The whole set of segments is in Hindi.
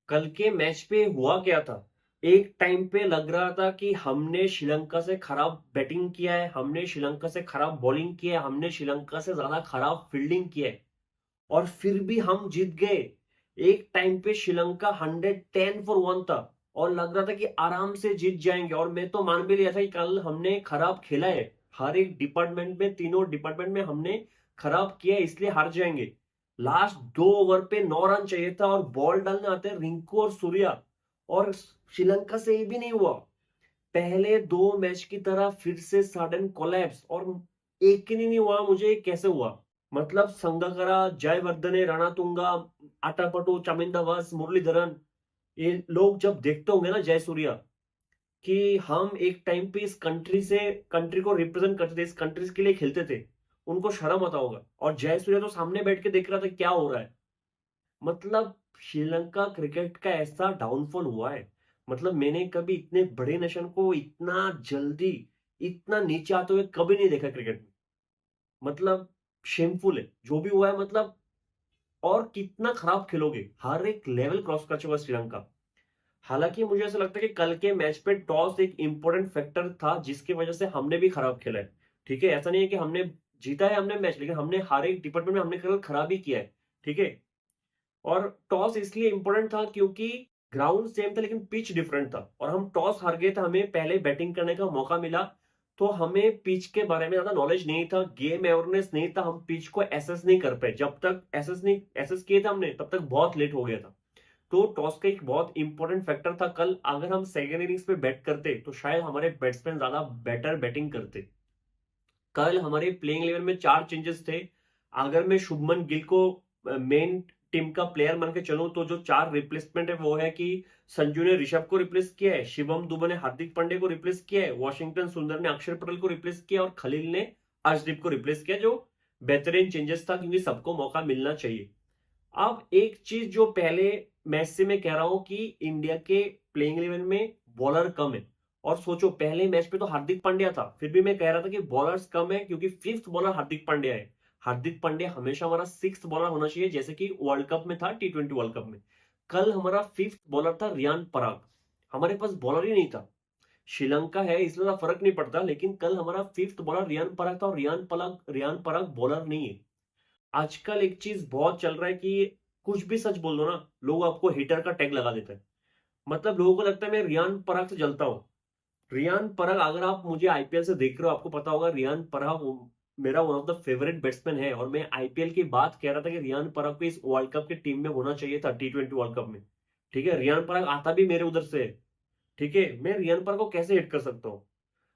कल के मैच पे हुआ क्या था? एक टाइम पे लग रहा था कि हमने श्रीलंका से खराब बैटिंग किया है, हमने श्रीलंका से खराब बॉलिंग किया है, हमने श्रीलंका से ज्यादा खराब फील्डिंग किया है, और फिर भी हम जीत गए। एक टाइम पे श्रीलंका 110 फॉर 1 था और लग रहा था कि आराम से जीत जाएंगे, और मैं तो मान भी लिया था कि कल हमने खराब खेला है। हर एक डिपार्टमेंट में, तीनों डिपार्टमेंट में हमने खराब किया है, इसलिए हार जाएंगे। लास्ट 2 ओवर पे 9 रन चाहिए था और बॉल डालने आते हैं रिंकू और सूर्या, और श्रीलंका से ये भी नहीं हुआ। पहले 2 मैच की तरह फिर से सडन कोलैप्स, और एक ही नहीं हुआ। मुझे कैसे हुआ? मतलब संगकारा, जयवर्धने, रणतुंगा, आटापटू, चामिंदावास, मुरलीधरन, ये लोग जब देखते होंगे ना जयसूर्या, कि हम एक टाइम पे इस कंट्री को रिप्रेजेंट करते थे, इस कंट्रीज के लिए खेलते थे, उनको शर्म आता होगा। और जयसूर्या तो सामने बैठ के देख रहा था क्या हो रहा है। मतलब श्रीलंका क्रिकेट का ऐसा डाउनफॉल हुआ है। मतलब मैंने कभी इतने बड़े नेशन को इतना जल्दी, इतना नीचे आते हुए कभी नहीं देखा क्रिकेट में। मतलब शेमफुल है जो भी हुआ है। मतलब और कितना खराब खेलोगे, हर एक लेवल क्रॉस कर चुका है श्रीलंका। हालांकि मुझे ऐसा लगता है कि कल के मैच पे टॉस एक इंपॉर्टेंट फैक्टर था, जिसकी वजह से हमने भी खराब खेला है। ठीक है, ऐसा नहीं है कि हमने जीता है हमने मैच, लेकिन हमने हर एक डिपार्टमेंट में हमने कल खराब ही किया है। ठीक है। और टॉस इसलिए इंपॉर्टेंट था क्योंकि ग्राउंड सेम था लेकिन पिच डिफरेंट था, और हम टॉस हार गए थे, हमें पहले बैटिंग करने का मौका मिला। तो हमें पिच के बारे में ज्यादा नॉलेज नहीं था, गेम अवेयरनेस नहीं था, हम पिच को एसेस नहीं कर पाए। जब तक एसेस किए थे हमने, तब तक बहुत लेट हो गया था। तो टॉस का एक बहुत इंपॉर्टेंट फैक्टर था कल। अगर हम सेकेंड इनिंग्स पे बैट करते तो शायद हमारे बैट्समैन ज्यादा बेटर बैटिंग करते। कल हमारे प्लेइंग 11 में 4 चेंजेस थे। अगर मैं शुभमन गिल को मेन टीम का प्लेयर मान के चलूं, तो जो 4 रिप्लेसमेंट है वो है कि संजू ने ऋषभ को रिप्लेस किया है, शिवम दुबे ने हार्दिक पांड्या को रिप्लेस किया है, वॉशिंगटन सुंदर ने अक्षर पटेल को रिप्लेस किया, और खलील ने अर्शदीप को रिप्लेस किया, जो बेहतरीन चेंजेस था क्योंकि सबको मौका मिलना चाहिए। अब एक चीज जो पहले मैच से मैं कह रहा हूं कि इंडिया के प्लेइंग 11 में बॉलर कम है। और सोचो, पहले मैच पे तो हार्दिक पांड्या था, फिर भी मैं कह रहा था कि बॉलर्स कम है क्योंकि फिफ्थ बॉलर हार्दिक पांड्या है। हार्दिक पांड्या हमेशा हमारा सिक्स बॉलर होना चाहिए, जैसे कि वर्ल्ड कप में था, T20 वर्ल्ड कप में। कल हमारा फिफ्थ बॉलर था रियान पराग। हमारे पास बॉलर ही नहीं था। श्रीलंका है इसलिए ज्यादा फर्क नहीं पड़ता, लेकिन कल हमारा फिफ्थ बॉलर रियान पराग था, और रियान पराग बॉलर नहीं है। आजकल एक चीज बहुत चल रहा है कि कुछ भी सच बोल दो ना, लोग आपको हिटर का टैग लगा देते हैं। मतलब लोगों को लगता है मैं रियान पराग से जलता हूं। रियान पराग, अगर आप मुझे आईपीएल से देख रहे हो, आपको पता होगा रियान पराग मेरा one of the favourite batsman है, और मैं आईपीएल की बात कह रहा था कि रियान पराग को इस वर्ल्ड कप की टीम में होना चाहिए था, T20 वर्ल्ड कप में। ठीक है, रियान पराग आता भी मेरे उधर से है। ठीक है, मैं रियान पराग को कैसे हिट कर सकता हूँ?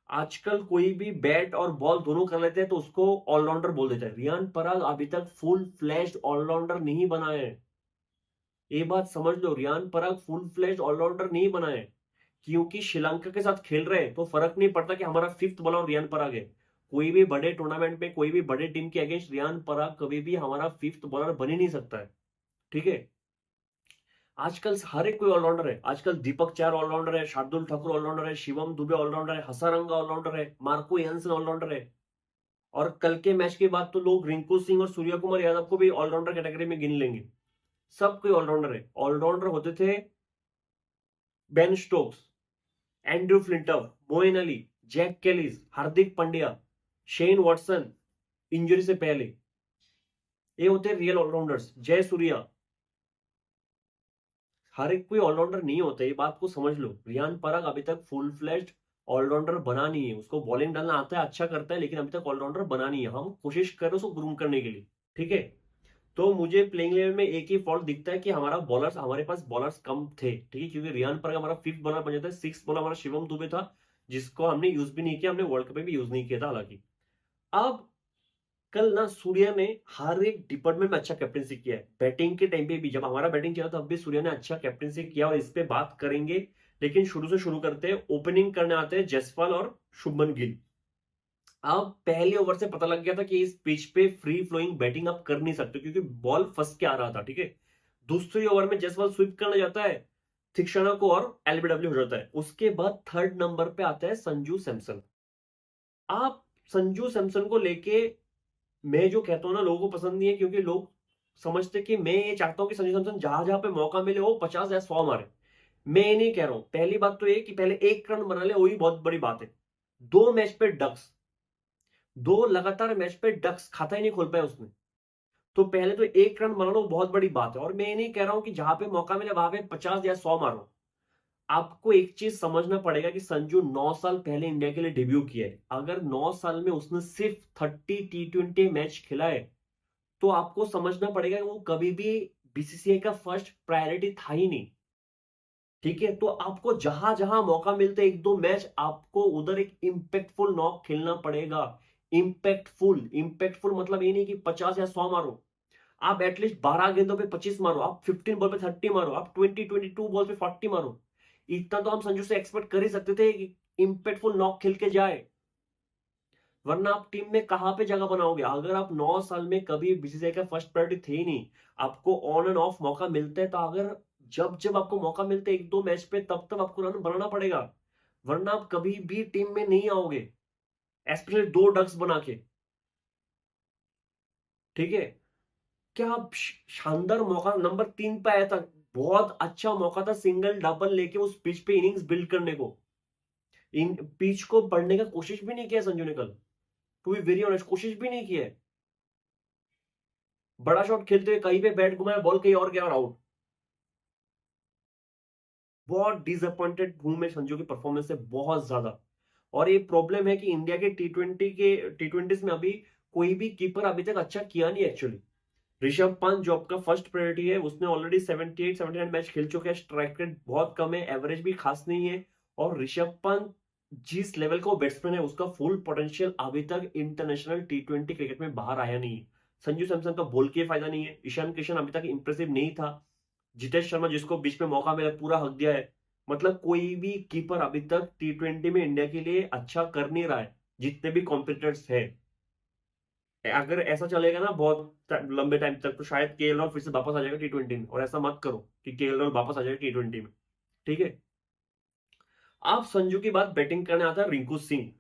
आजकल कोई भी बैट और बॉल दोनों कर लेते हैं तो उसको ऑलराउंडर बोल देते हैं। रियान पराग अभी तक फुल फ्लैश्ड ऑलराउंडर नहीं बना है। ये बात समझ लो, Riyan Parag full flashed allrounder नहीं बना है। क्योंकि श्रीलंका के साथ खेल रहे हैं तो फर्क नहीं पड़ता कि हमारा फिफ्थ बॉलर रियान पराग है। कोई भी बड़े टूर्नामेंट में, कोई भी बड़े टीम के अगेंस्ट रियान पराग कभी भी हमारा फिफ्थ बॉलर बन ही नहीं सकता है। ठीक है। आजकल हर एक कोई ऑलराउंडर है। आजकल दीपक चार ऑलराउंडर है, शार्दुल ठाकुर ऑलराउंडर है, शिवम दुबे ऑलराउंडर है, हसारंगा ऑलराउंडर है, मार्को यान्सन ऑलराउंडर है। और कल के मैच के बाद तो लोग रिंकू सिंह और सूर्य कुमार यादव को भी ऑलराउंडर कैटेगरी में गिन लेंगे। सब कोई ऑलराउंडर है। ऑलराउंडर होते थे Ben Stokes, Andrew Flintoff, Moeen Ali, Jacques Kallis, Hardik Pandya, Shane Watson, injury से पहले। ये होते रियल ऑलराउंडर्स। जय सूर्या। हर एक कोई ऑलराउंडर नहीं होता, ये बात को समझ लो। रियान पराग अभी तक फुल फ्लेज्ड ऑलराउंडर बना नहीं है। उसको बॉलिंग डालना आता है, अच्छा करता है, लेकिन अभी तक ऑलराउंडर बना नहीं है। हम कोशिश कर रहे हैं उसको ग्रूम करने के लिए। ठीक है। तो मुझे प्लेइंग 11 में एक ही फॉल्ट दिखता है कि हमारे पास बॉलर्स कम थे। ठीक है, क्योंकि रियान पराग हमारा फिफ्थ बॉलर बन जाता है। सिक्स बॉलर हमारा शिवम दुबे था, जिसको हमने यूज भी नहीं किया, हमने वर्ल्ड कप में भी यूज नहीं किया था हालांकि। अब कल ना सूर्या ने हर एक डिपार्टमेंट में अच्छा कैप्टनसी किया है। बैटिंग के टाइम पे भी, जब हमारा बैटिंग चला तब भी सूर्या ने अच्छा कैप्टनसी किया, और इस पे बात करेंगे। लेकिन शुरू से शुरू करते हैं। ओपनिंग करने आते हैं जसपाल और शुभमन गिल। अब पहले ओवर से पता लग गया था कि इस पिच पे फ्री फ्लोइंग बैटिंग आप कर नहीं सकते, क्योंकि बॉल फंस के आ रहा था। ठीक है। दूसरी ओवर में जसपाल स्वीप करने जाता है, थिक्षणा को, और एलबीडब्ल्यू हो जाता है। उसके बाद थर्ड नंबर पे आता है संजू सैमसन। आप संजू सैमसन को लेके, मैं जो कहता हूं ना, लोगों को पसंद नहीं है क्योंकि लोग समझते कि मैं ये चाहता हूं कि संजू सैमसन जहां जहां पे मौका मिले वो 50 या 100 मारे। मैं ये नहीं कह रहा हूं, पहली बात तो ये कि पहले 1 रन बना ले, वही बहुत बड़ी बात है। 2 मैच पे डक्स, 2 लगातार मैच पे डक्स, खाता ही नहीं खोल पाया उसने। तो पहले तो 1 रन बनाना वो बहुत बड़ी बात है। और मैं ये नहीं कह रहा हूं कि जहां पे मौका मिले वहां पे 50 या 100 मारो। आपको एक चीज समझना पड़ेगा कि संजू 9 साल पहले इंडिया के लिए डेब्यू किया है। अगर 9 साल में उसने सिर्फ 30 T20 मैच खेला है, तो आपको समझना पड़ेगा कि वो कभी भी बीसीसीआई का फर्स्ट प्रायोरिटी था ही नहीं। ठीक है, तो आपको जहां जहां मौका मिलता है 1-2 मैच, आपको उधर एक इंपैक्टफुल नॉक खेलना पड़ेगा। इंपैक्टफुल, इंपैक्टफुल मतलब ये नहीं कि 50 या 100 मारो। आप एटलीस्ट 12 गेंदों पे 25 मारो, आप 15 बॉल पे 30 मारो, आप 22 बॉल पे 40 मारो। इतना तो हम संजू से एक्सपेक्ट कर ही सकते थे कि इंपैक्टफुल नॉक खेल के जाए। वरना आप टीम में कहां पे जगह बनाओगे? अगर आप 9 साल में कभी बीसीसीआई का फर्स्ट प्रायोरिटी थे ही नहीं, आपको ऑन एंड ऑफ मौका मिलता है, तो अगर जब जब आपको मौका मिलता है 1-2 मैच पे, तब तब आपको रन बनाना पड़ेगा। वरना आप कभी भी टीम में नहीं आओगे, स्पेशली 2 डक्स बना के। ठीक है, क्या आप शानदार मौका नंबर 3 पे आया था। बहुत अच्छा मौका था सिंगल डबल लेके उस पिच पे इनिंग्स बिल्ड करने को। इन पिच को पढ़ने का कोशिश भी नहीं किया संजू ने कल। टू बी वेरी ऑनेस्ट, कोशिश भी नहीं किया है। बड़ा शॉट खेलते हुए कहीं पे बैट घुमाया, बॉल कहीं और गया और आउट। बहुत डिसअपॉइंटेड हूं मैं संजू की परफॉर्मेंस से, बहुत ज्यादा। और ये प्रॉब्लम है कि इंडिया के टी20 में अभी कोई भी कीपर अभी तक अच्छा किया नहीं एक्चुअली। ऋषभ पंत जो आपका फर्स्ट प्रायोरिटी है, उसने ऑलरेडी 78-79 मैच खेल चुके हैं, स्ट्राइक रेट बहुत कम है, एवरेज भी खास नहीं है। और ऋषभ पंत जिस लेवल का बैट्समैन है, उसका फुल पोटेंशियल अभी तक इंटरनेशनल टी20 क्रिकेट में बाहर आया नहीं है। संजू सैमसन का बोल के फायदा नहीं है, ईशान किशन अभी तक इंप्रेसिव नहीं था, जितेश शर्मा जिसको बीच में मौका मिला पूरा हक दिया है। मतलब कोई भी कीपर अभी तक टी20 में इंडिया के लिए अच्छा कर नहीं रहा है, जितने भी कॉम्पिटिटर्स है। अगर ऐसा चलेगा ना बहुत लंबे टाइम तक, तो शायद केएल राहुल फिर से वापस आ जाएगा टी20 में। और ऐसा मत करो कि केएल राहुल वापस आ जाएगा टी20 में। ठीक है, आप संजू की बात बैटिंग करने आता है रिंकू सिंह।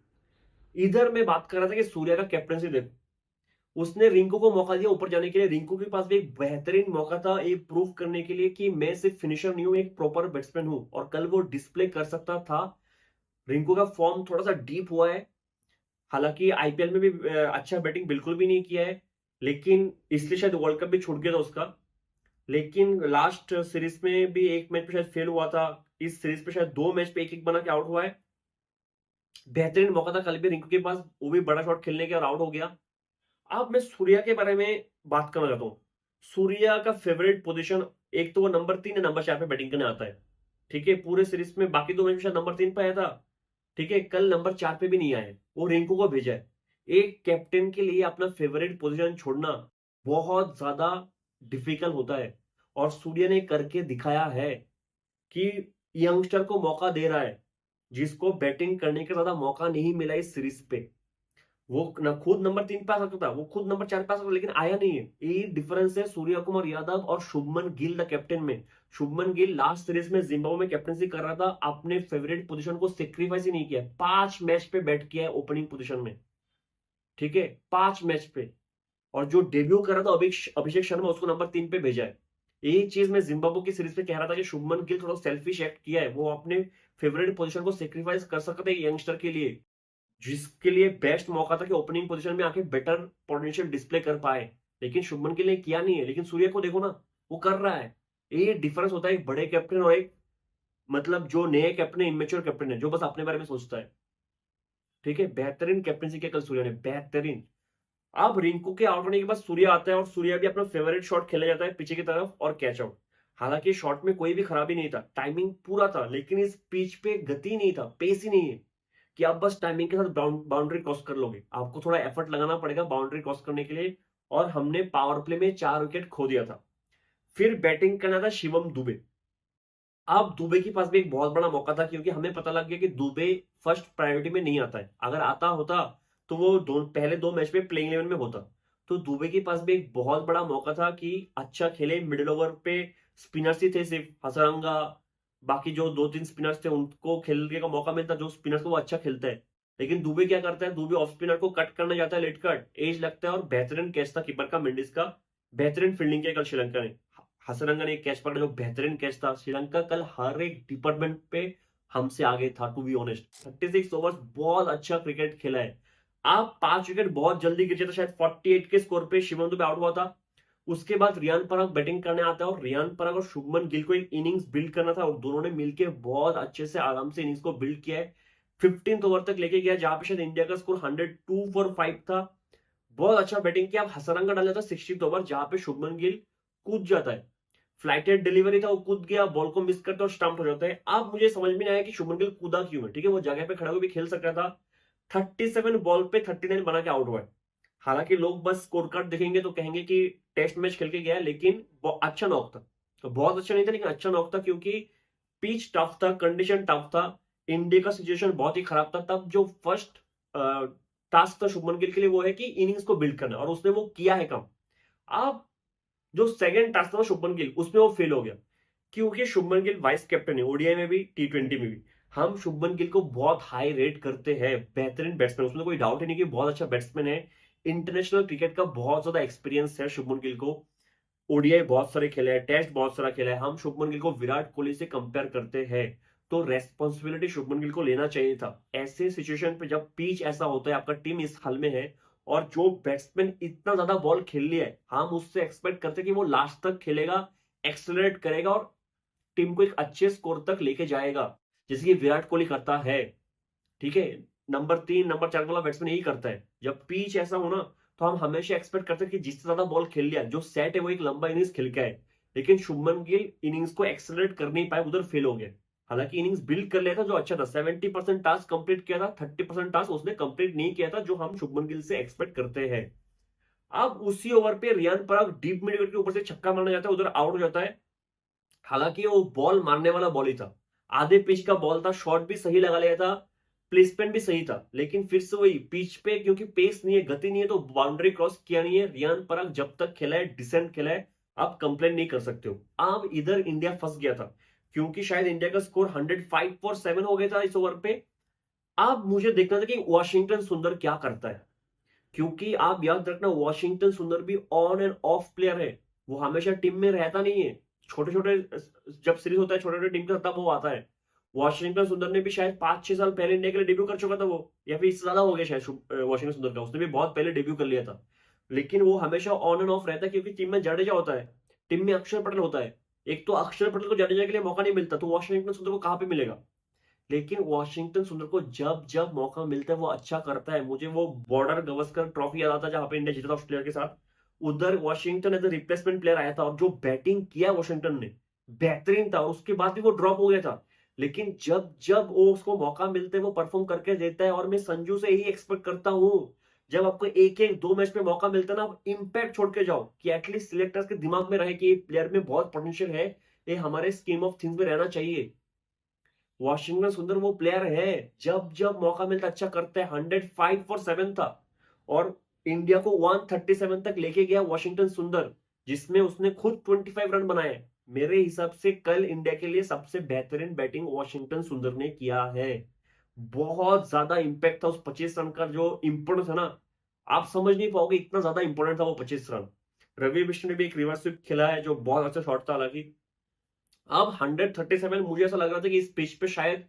इधर मैं बात कर रहा था कि सूर्या का कैप्टनसी देखो, उसने रिंकू को मौका दिया ऊपर जाने के लिए। रिंकू के पास भी एक बेहतरीन मौका था ये प्रूव करने के लिए कि मैं सिर्फ फिनिशर नहीं हूं, एक प्रॉपर बैट्समैन हूं, और कल वो डिस्प्ले कर सकता था। रिंकू का फॉर्म थोड़ा सा डीप हुआ है, हालांकि आईपीएल में भी अच्छा बैटिंग बिल्कुल भी नहीं किया है, लेकिन इसलिए शायद वर्ल्ड कप भी छूट गया था उसका। लेकिन लास्ट सीरीज में भी एक मैच पे शायद फेल हुआ था, इस सीरीज पे शायद 2 मैच पे एक एक बना के आउट हुआ है। बेहतरीन मौका था कल भी रिंकू के पास, वो भी बड़ा शॉट खेलने के और आउट हो गया। अब मैं सूर्या के बारे में बात करना चाहता हूं। सूर्या का फेवरेट पोजीशन, एक तो वो नंबर 3 या नंबर 4 पे बैटिंग करने आता है। ठीक है, पूरे सीरीज में बाकी 2 मैच में शायद नंबर 3 पे आया था। ठीक है, कल नंबर 4 पे भी नहीं आया, वो रिंकू को भेजा है। एक कैप्टन के लिए अपना फेवरेट पोजीशन छोड़ना बहुत ज्यादा डिफिकल्ट होता है, और सूर्य ने करके दिखाया है कि यंगस्टर को मौका दे रहा है, जिसको बैटिंग करने का ज्यादा मौका नहीं मिला इस सीरीज पे। वो न खुद नंबर 3 पे आ सकता था, वो खुद नंबर 4 पे आ सकता था, लेकिन आया नहीं है। ये डिफरेंस है सूर्य कुमार यादव और शुभमन गिल द कैप्टन में। शुभमन गिल लास्ट सीरीज में जिम्बाब्वे में कैप्टनसी कर रहा था, अपने फेवरेट पोजीशन को सेक्रीफाइस ही नहीं किया, 5 मैच पे बैट किया है ओपनिंग पोजीशन में। ठीक है, 5 मैच पे। और जो डेब्यू कर रहा था अभिषेक शर्मा, उसको नंबर 3 पे भेजा है। यही चीज मैं जिम्बाब्वे की सीरीज पे कह रहा था कि शुभमन गिल थोड़ा सेल्फिश एक्ट किया है, वो अपने फेवरेट पोजीशन को सेक्रीफाइस कर सकते हैं यंगस्टर के लिए, जिसके लिए बेस्ट मौका था कि ओपनिंग पोजीशन में आके बेटर पोटेंशियल डिस्प्ले कर पाए। लेकिन शुभमन के लिए किया नहीं है, लेकिन सूर्य को देखो ना, वो कर रहा है। ये डिफरेंस होता है एक बड़े कैप्टन और एक, मतलब जो नए कैप्टन है, इमेच्योर कैप्टन है, जो बस अपने बारे में सोचता है। ठीक है, बेहतरीन कैप्टनसी किया कल सूर्य ने, बेहतरीन। अब रिंकू के आउट होने के बाद सूर्य आता है, और सूर्य भी अपना फेवरेट शॉट खेला जाता है पीछे की तरफ और कैच आउट। हालांकि शॉट में कोई भी खराबी नहीं था, टाइमिंग पूरा था, लेकिन इस पिच पे गति नहीं था, पेस ही नहीं है कि आप बस टाइमिंग के साथ बाउंड्री क्रॉस कर लोगे। आपको थोड़ा एफर्ट लगाना पड़ेगा बाउंड्री क्रॉस करने के लिए। और हमने पावर प्ले में 4 विकेट खो दिया था। फिर बैटिंग करना था शिवम दुबे। अब दुबे के पास भी एक बहुत बड़ा मौका था, क्योंकि हमें पता लग गया कि दुबे फर्स्ट प्रायोरिटी में नहीं आता है। अगर आता होता तो वो पहले 2 मैच में प्लेइंग 11 में होता। तो दुबे के पास भी एक बहुत बड़ा मौका था कि अच्छा खेले, मिडिल ओवर पे स्पिनर्स ही थे सिर्फ, हसरंगा, बाकी जो 2-3 स्पिनर्स थे उनको खेलने का मौका मिलता, जो स्पिनर्स को वो अच्छा खेलता है। लेकिन दुबे क्या करता है, दुबे ऑफ स्पिनर को कट करने जाता है, लेट कट, एज लगता है, और बेहतरीन कैच था कीपर का, मेंडिस का, बेहतरीन फील्डिंग किया कल श्रीलंका ने। हसरंगा ने एक कैच पकड़ा जो बेहतरीन कैच था। श्रीलंका कल हर एक डिपार्टमेंट पे हमसे आगे था, टू बी ऑनेस्ट। 36 ओवर्स बहुत अच्छा क्रिकेट खेला है। आप 5 विकेट बहुत जल्दी गिर जाता, शायद 48 के स्कोर पे शिवम दुबे आउट हुआ था। उसके बाद रियान पराग बैटिंग करने आता है और रियान पराग और शुभमन गिल को एक इनिंग्स बिल्ड करना था और दोनों ने मिलकर बहुत अच्छे से आराम से इनिंग्स को बिल्ड किया है। 15th ओवर तक लेके गया जहां पे शायद इंडिया का स्कोर 102 फॉर 5 था। बहुत अच्छा बैटिंग किया। अब हसरंगा डाला था 60th ओवर जहां पे शुभमन गिल कूद जाता है। फ्लाइटेड डिलीवरी था, वो कूद गया, बॉल को मिस करता और स्टंप हो जाता है। अब मुझे समझ में नहीं आया कि शुभमन गिल कूदा क्यों है। ठीक है, वो जगह पे खड़ा होकर भी खेल सकता था। 37 बॉल पे 39 बना के आउट हुआ है। हालांकि लोग बस स्कोर कार्ड देखेंगे तो कहेंगे कि टेस्ट मैच खेल के गया है, लेकिन अच्छा नॉक था। तो बहुत अच्छा नहीं था लेकिन अच्छा नॉक था, क्योंकि पिच टफ था, कंडीशन टफ था, इंडिया का सिचुएशन बहुत ही खराब था। तब जो फर्स्ट टास्क था शुभमन गिल के लिए वो है कि इनिंग्स को बिल्ड करना, और उसने वो किया है काम। अब जो सेकंड टास्क था शुभमन गिल, उसमें वो फेल हो गया, क्योंकि शुभमन गिल वाइस कैप्टन है ओडीआई में भी, टी20 में भी। हम शुभमन गिल को बहुत हाई रेट करते हैं, बेहतरीन बैट्समैन, उसमें कोई डाउट ही नहीं कि बहुत अच्छा बैट्समैन है। इंटरनेशनल क्रिकेट का बहुत ज्यादा एक्सपीरियंस है शुभमन गिल को। ओडीआई बहुत सारे खेले हैं, टेस्ट बहुत सारा खेला है। हम शुभमन गिल को विराट कोहली से कंपेयर करते हैं, तो रेस्पॉन्सिबिलिटी शुभमन गिल को लेना चाहिए था। ऐसे सिचुएशन पे जब पिच ऐसा होता है, आपका टीम इस हाल में है और जो बैट्समैन इतना ज्यादा बॉल खेल लिया है, हम उससे एक्सपेक्ट करते हैं कि वो लास्ट तक खेलेगा, एक्सेलरेट करेगा और टीम को एक अच्छे स्कोर तक लेके जाएगा, जैसे कि विराट कोहली करता है। ठीक है, नंबर 3 नंबर 4 वाला बैट्समैन यही करता है। जब पिच ऐसा हो ना, तो हम हमेशा एक्सपेक्ट करते हैं कि जिससे ज्यादा बॉल खेल लिया, जो सेट है वो एक लंबा इनिंग्स खेल के आए। लेकिन शुभमन गिल इनिंग्स को एक्सेलरेट कर नहीं पाए, उधर फेल हो गए। हालांकि इनिंग्स बिल्ड कर लिया था जो अच्छा था, 70% टास्क कंप्लीट किया था, 30% टास्क उसने कंप्लीट नहीं किया था जो हम शुभमन गिल से एक्सपेक्ट करते हैं। अब उसी ओवर पे Riyan Parag deep mid wicket के ऊपर से छक्का मारना जाता है, उधर आउट हो जाता है। हालांकि वो बॉल मारने वाला बॉल ही था, आधे पिच का बॉल था, शॉट भी सही लगा लिया था, प्लेसमेंट भी सही था, लेकिन फिर से वही पिच पे क्योंकि पेस नहीं है, गति नहीं है, तो बाउंड्री क्रॉस किया नहीं है। रियान पराग जब तक खेला है, डिसेंट खेला है, आप कंप्लेन नहीं कर सकते हो। अब इधर इंडिया फंस गया था, क्योंकि शायद इंडिया का स्कोर 105 फॉर 7 हो गया था इस ओवर पे। अब मुझे देखना था कि वॉशिंगटन सुंदर क्या करता है, क्योंकि आप याद रखना वॉशिंगटन सुंदर भी ऑन एंड ऑफ प्लेयर है, वो हमेशा टीम में रहता नहीं है। छोटे छोटे जब सीरीज होता है छोटे छोटे टीम के साथ, तब वो आता है। वॉशिंगटन सुंदर ने भी शायद 5-6 साल पहले इंडिया के लिए डेब्यू कर चुका था वो, या फिर इससे ज्यादा हो गया शायद वॉशिंगटन सुंदर का, उसने भी बहुत पहले डेब्यू कर लिया था। लेकिन वो हमेशा ऑन एंड ऑफ रहता है, क्योंकि टीम में जडेजा होता है, टीम में अक्षर पटेल होता है। एक तो अक्षर पटेल को जडेजा के लिए मौका नहीं मिलता, तो वॉशिंगटन सुंदर को कहां पे मिलेगा। लेकिन वॉशिंगटन सुंदर को जब जब मौका मिलता है वो अच्छा करता है। मुझे वो बॉर्डर गवस्कर ट्रॉफी याद आता है जहां पे इंडिया जीता था ऑस्ट्रेलिया के साथ। उधर Washington as a replacement player आया था और जो बैटिंग किया वॉशिंगटन ने, बेहतरीन था। उसके बाद भी वो ड्रॉप हो गया था, लेकिन जब जब वो उसको मौका मिलता है वो परफॉर्म करके देता है। और मैं संजू से यही एक्सपेक्ट करता हूं, जब आपको एक एक दो मैच में मौका मिलता है ना, आप इंपैक्ट छोड़ के जाओ, कि एटलीस्ट सिलेक्टर्स के दिमाग में रहे कि ये प्लेयर में बहुत पोटेंशियल है, ये हमारे स्कीम ऑफ थिंग्स में रहना चाहिए। वॉशिंगटन सुंदर वो प्लेयर है, जब जब मौका मिलता अच्छा करता है। 105 फॉर 7 था और इंडिया को 137 तक लेके गया वॉशिंगटन सुंदर, जिसमें उसने खुद 25 रन बनाए। मेरे हिसाब से कल इंडिया के लिए सबसे बेहतरीन बैटिंग वॉशिंगटन सुंदर ने किया है। बहुत ज्यादा इंपैक्ट था उस 25 रन का, जो इंपोर्टेंस है ना, आप समझ नहीं पाओगे, इतना ज्यादा इंपोर्टेंट था वो 25 रन। रवि बिश्नु ने भी एक रिवर्स स्वीप खेला है जो बहुत अच्छा शॉट था हालांकि। अब 137 मुझे ऐसा लग रहा था कि इस पिच पे शायद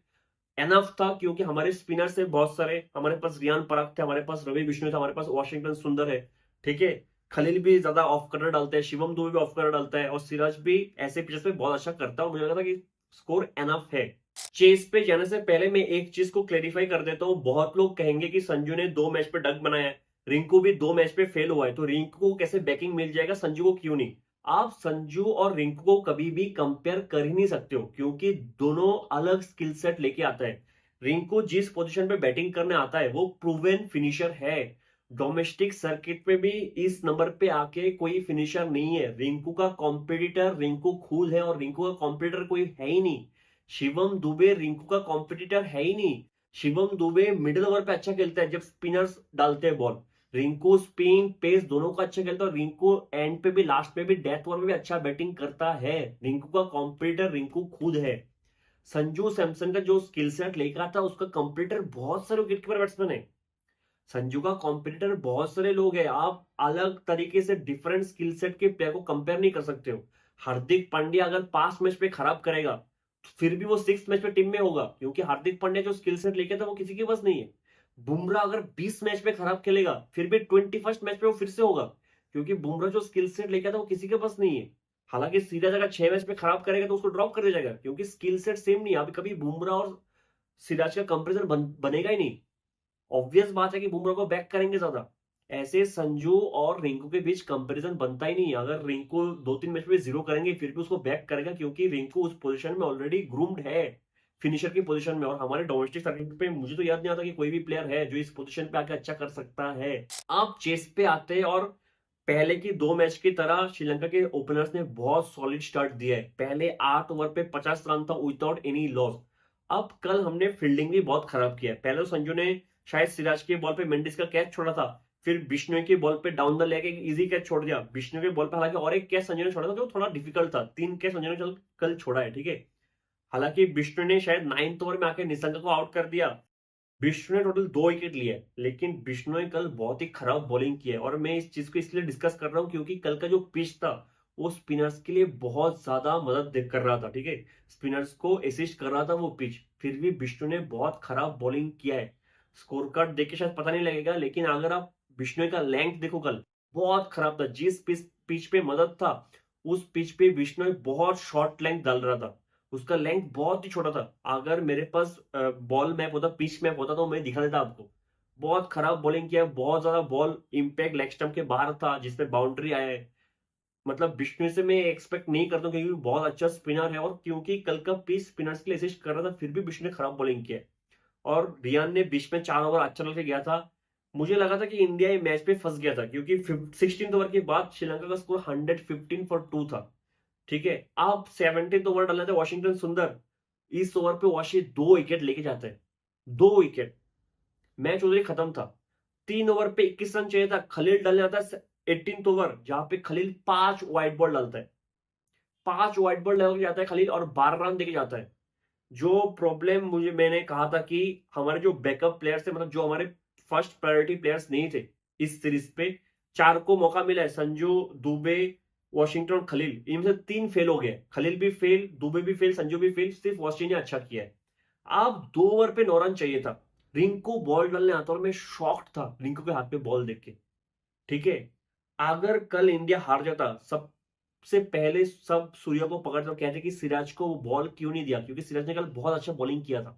एनफ था, क्योंकि हमारे स्पिनर से बहुत सारे, हमारे पास रियान पराग थे, हमारे पास रवि बिश्नोई था, हमारे पास वॉशिंगटन सुंदर है। ठीक है, खलील भी ज्यादा ऑफ कटर डालते हैं, शिवम दुबे भी ऑफ कटर डालता है, और सिराज भी ऐसे पिचेस पे बहुत अच्छा करता है। और मुझे लगा था कि स्कोर एनफ है। चेस पे जाने से पहले मैं एक चीज को क्लेरिफाई कर देता हूँ। बहुत लोग कहेंगे कि संजू ने 2 मैच पे डक बनाया है, रिंकू भी 2 मैच पे फेल हुआ है, तो रिंकू को कैसे बैकिंग मिल जाएगा, संजू को क्यों नहीं। आप संजू और रिंकू को कभी भी कंपेयर कर ही नहीं सकते हो, क्योंकि दोनों अलग स्किल सेट लेके आता है। रिंकू जिस पोजीशन पे बैटिंग करने आता है वो प्रूवन फिनिशर है। डोमेस्टिक सर्किट पे भी इस नंबर पे आके कोई फिनिशर नहीं है। रिंकू का कॉम्पिटिटर रिंकू खुद है, और रिंकू का कॉम्पिटिटर कोई है ही नहीं। शिवम दुबे रिंकू का कॉम्पिटिटर है ही नहीं। शिवम दुबे मिडिल ओवर पे अच्छा खेलता है जब स्पिनर्स डालते हैं बॉल। रिंकू स्पिन पेस दोनों का अच्छा खेलता है, और रिंकू एंड पे भी, लास्ट पे भी, डेथ ओवर में भी अच्छा बैटिंग करता है। रिंकू का कॉम्पिटिटर रिंकू खुद है। संजू सैमसन का जो स्किल सेट लेकर आता है, उसका कंप्यूटर बहुत सारे विकेट कीपर बैट्समैन है। संजू का कॉम्पिटिटर बहुत सारे लोग हैं। आप अलग तरीके से डिफरेंट स्किल सेट के प्लेयर को कंपेयर नहीं कर सकते हो। हार्दिक पांड्या अगर 5 मैच पे खराब करेगा तो फिर भी वो 6 मैच पे टीम में होगा, क्योंकि हार्दिक पांड्या जो स्किल सेट लेके था वो किसी के पास नहीं है। बुमराह अगर 20 मैच पे खराब खेलेगा फिर भी 21st मैच पे वो फिर से होगा, क्योंकि बुमराह जो स्किल सेट लेके था वो किसी के पास नहीं है। हालांकि सिराज अगर 6 मैच पे खराब करेगा तो उसको ड्रॉप कर दिया जाएगा, क्योंकि स्किल सेट सेम नहीं है। अभी कभी बुमराह और सिराज का कंपेरिजन बनेगा ही नहीं। ऑब्वियस बात है कि बुमराह को बैक करेंगे ज्यादा। ऐसे संजू और रिंकू के बीच कंपैरिजन बनता ही नहीं है। अगर रिंकू 2-3 मैच में 0 करेंगे फिर भी उसको बैक करेगा, क्योंकि रिंकू उस पोजीशन में ऑलरेडी ग्रूम्ड है, फिनिशर की पोजीशन में। और हमारे डोमेस्टिक सर्किट पे मुझे तो याद नहीं आता कि कोई भी प्लेयर है जो इस पोजीशन पे आके अच्छा कर सकता है। आप चेस पे आते हैं और पहले की 2 मैच की तरह श्रीलंका के ओपनर्स ने बहुत सॉलिड स्टार्ट दिया है। पहले 8 ओवर पे 50 रन था विदाउट एनी लॉस। अब कल हमने फील्डिंग भी बहुत खराब किया है। पहले तो संजू ने शायद सिराज के बॉल पे मेंडिस का कैच छोड़ा था, फिर बिश्नोई के बॉल पे डाउन द लेग एक इजी कैच छोड़ दिया। बिश्नोई के बॉल पे हालांकि और एक कैच संजू ने छोड़ा था जो थोड़ा डिफिकल्ट था। 3 कैच संजू ने कल छोड़ा है, ठीक है। हालांकि बिश्नोई ने शायद 9th ओवर में आके निसंग को आउट कर दिया। बिश्नोई ने टोटल 2 विकेट लिए, लेकिन बिश्नोई कल बहुत ही खराब बॉलिंग की है। और मैं इस चीज को इसलिए डिस्कस कर रहा हूँ क्योंकि कल का जो पिच था वो स्पिनर्स के लिए बहुत ज्यादा मदद कर रहा था, ठीक है। स्पिनर्स को असिस्ट कर रहा था वो पिच, फिर भी बिश्नोई ने बहुत खराब बॉलिंग किया है। स्कोर कार्ड देख के शायद पता नहीं लगेगा, लेकिन अगर आप बिश्नोई का लेंथ देखो कल बहुत खराब था। जिस पिच पे मदद था उस पिच पे बिश्नोई बहुत शॉर्ट लेंथ डाल रहा था। उसका लेंथ बहुत ही छोटा था। अगर मेरे पास बॉल मैप होता, पिच मैप होता तो मैं दिखा देता आपको। बहुत खराब बॉलिंग किया, बहुत ज्यादा बॉल इंपैक्ट लेग स्टंप के बाहर था जिसमें बाउंड्री आया है। मतलब बिश्नोई से मैं एक्सपेक्ट नहीं करता हूं, क्योंकि बहुत अच्छा स्पिनर है और क्योंकि कल का पिच स्पिनर्स के लिए असिस्ट कर रहा था, फिर भी बिश्नोई ने खराब बॉलिंग किया है। और रियान ने बीच में 4 ओवर अच्छा लग गया था। मुझे लगा था कि इंडिया ये मैच पे फंस गया था, क्योंकि 16th ओवर के बाद श्रीलंका का स्कोर 115 for 2 था, ठीक है। आप 17th ओवर डालना था वॉशिंगटन सुंदर, इस ओवर पे वॉशी 2 विकेट लेके जाते हैं। 2 विकेट, मैच उधर ही खत्म था। 3 ओवर पे 21 रन चाहिए था। खलील डालने आता है 18th ओवर, जहां पे खलील 5 वाइट बॉल डालता है। 5 वाइट बॉल लेके जाता है खलील और 12 रन देके जाता है। जो प्रॉब्लम मुझे मैंने कहा था कि हमारे जो बैकअप प्लेयर्स थे, मतलब जो हमारे फर्स्ट प्रायोरिटी प्लेयर्स नहीं थे इस सीरीज पे, 4 को मौका मिला है, संजू, दुबे, वॉशिंगटन और खलील, इनमें से 3 फेल हो गए। खलील भी फेल, दुबे भी फेल, संजू भी फेल, सिर्फ वॉशिंगटन ने अच्छा किया है। आप 2 ओवर पे 9 रन चाहिए था। रिंकू बॉल डालने आता और मैं शॉक्ड था रिंकू के हाथ पे बॉल देख के, ठीक है। अगर कल इंडिया हार जाता, सबसे पहले सब सूर्या को पकड़ते और कहते कि सिराज को बॉल क्यों नहीं दिया, क्योंकि सिराज ने कल बहुत अच्छा बॉलिंग किया था।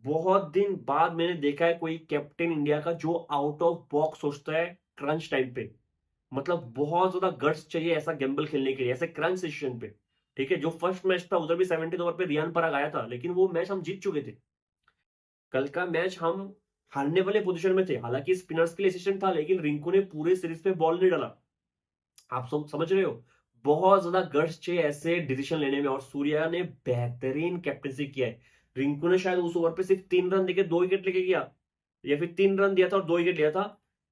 बहुत दिन बाद मैंने देखा है कोई कैप्टन इंडिया का जो आउट ऑफ बॉक्स सोचता है क्रंच टाइम पे। मतलब बहुत ज्यादा गट्स चाहिए ऐसा गेम्बल खेलने के लिए, ऐसे क्रंच सिचुएशन पे, ठीक है। जो फर्स्ट मैच था उधर भी 70th ओवर पे रियान पराग आया था, लेकिन वो मैच हम जीत चुके थे। कल का मैच हम हारने वाले पोजीशन में थे। हालांकि स्पिनर्स के लिए असिस्टेंट था, लेकिन रिंकू ने पूरे सीरीज पे बॉल नहीं डाला। आप सब समझ रहे हो, बहुत ज्यादा गट्स चाहिए ऐसे डिसीजन लेने में, और सूर्या ने बेहतरीन कैप्टनसी किया है। रिंकू ने शायद उस ओवर पे सिर्फ 3 रन देके 2 विकेट लेके गया, या फिर 3 रन दिया था और 2 विकेट लिया था।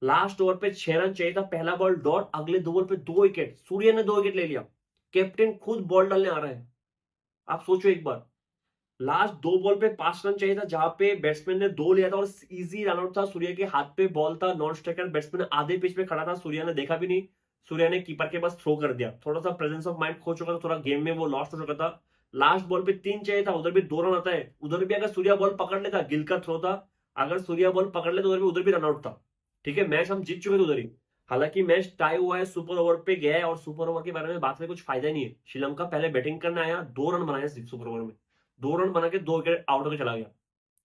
लास्ट ओवर पे 6 रन चाहिए था, पहला बॉल डॉट, अगले 2 बॉल पे 2 विकेट, सूर्या ने 2 विकेट ले लिया। कैप्टन खुद बॉल डालने आ रहा है। आप सोचो एक बार, लास्ट 2 बॉल पे 5 रन चाहिए था, जहां पे बैट्समैन ने 2 लिया था और इजी रन आउट था। सूर्या के हाथ पे बॉल था, नॉन स्ट्राइकर बैट्समैन आधे पिच पे खड़ा था, सूर्या ने देखा भी नहीं। सूर्या ने कीपर के पास थ्रो कर दिया, थोड़ा सा प्रेजेंस ऑफ माइंड खो चुका था, थोड़ा गेम में वो लॉस्ट हो चुका था। लास्ट बॉल पे 3 चाहिए था, उधर भी 2 रन आता है। उधर भी अगर सूर्या बॉल पकड़ लेता, गिल का थ्रो था, अगर सूर्या बॉल पकड़ ले तो उधर भी रन आउट था, ठीक है। मैच हम जीत चुके थे उधर ही। हालांकि मैच टाई हुआ है, सुपर ओवर पे गया है, और सुपर ओवर के बारे में बात में कुछ फायदा नहीं है। श्रीलंका पहले बैटिंग करने आया, 2 रन बनाया सिर्फ सुपर ओवर में, 2 रन बना के 2 विकेट आउट होकर चला गया।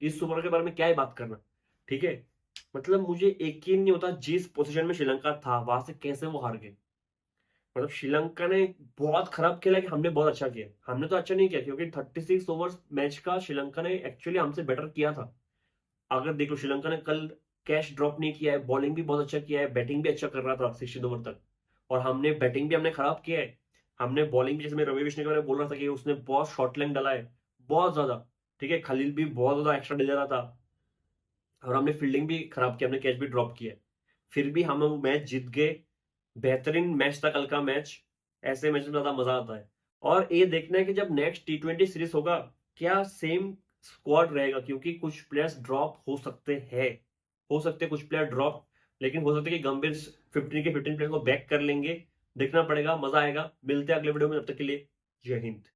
इस सुपर के बारे में क्या ही बात करना, ठीक है। मतलब मुझे यकीन नहीं होता जिस पोजीशन में श्रीलंका था वहां से कैसे वो हार गए। मतलब श्रीलंका ने बहुत खराब खेला कि हमने बहुत अच्छा किया। हमने तो अच्छा नहीं किया, क्योंकि 36 ओवर्स मैच का श्रीलंका ने एक्चुअली हमसे बेटर किया था। अगर देख लो, श्रीलंका ने कल कैश ड्रॉप नहीं किया है, बॉलिंग भी बहुत अच्छा किया है, बैटिंग भी अच्छा कर रहा था 60 ओवर तक। और हमने बैटिंग भी हमने खराब किया है। हमने बॉलिंग भी, जैसे मैं रवि बिश्नोई के बारे में बोल रहा था कि उसने बहुत शॉर्ट लेंथ डाला है, बहुत ज्यादा, ठीक है। खलील भी बहुत ज्यादा एक्स्ट्रा ले जा रहा था, और हमने फील्डिंग भी खराब की, हमने कैच भी ड्रॉप किया। फिर भी हम वो मैच जीत गए। बेहतरीन मैच था कल का मैच। ऐसे मैच में ज्यादा मजा आता है। और ये देखना है कि जब नेक्स्ट T20 सीरीज होगा क्या सेम स्क्वाड रहेगा, क्योंकि कुछ प्लेयर्स ड्रॉप हो सकते हैं। हो सकते हैं कुछ प्लेयर ड्रॉप, लेकिन हो सकता है कि गंभीर 15 के 15 प्लेयर को बैक कर लेंगे। देखना पड़ेगा, मजा आएगा। मिलते हैं अगले वीडियो में, तब तक के लिए जय हिंद।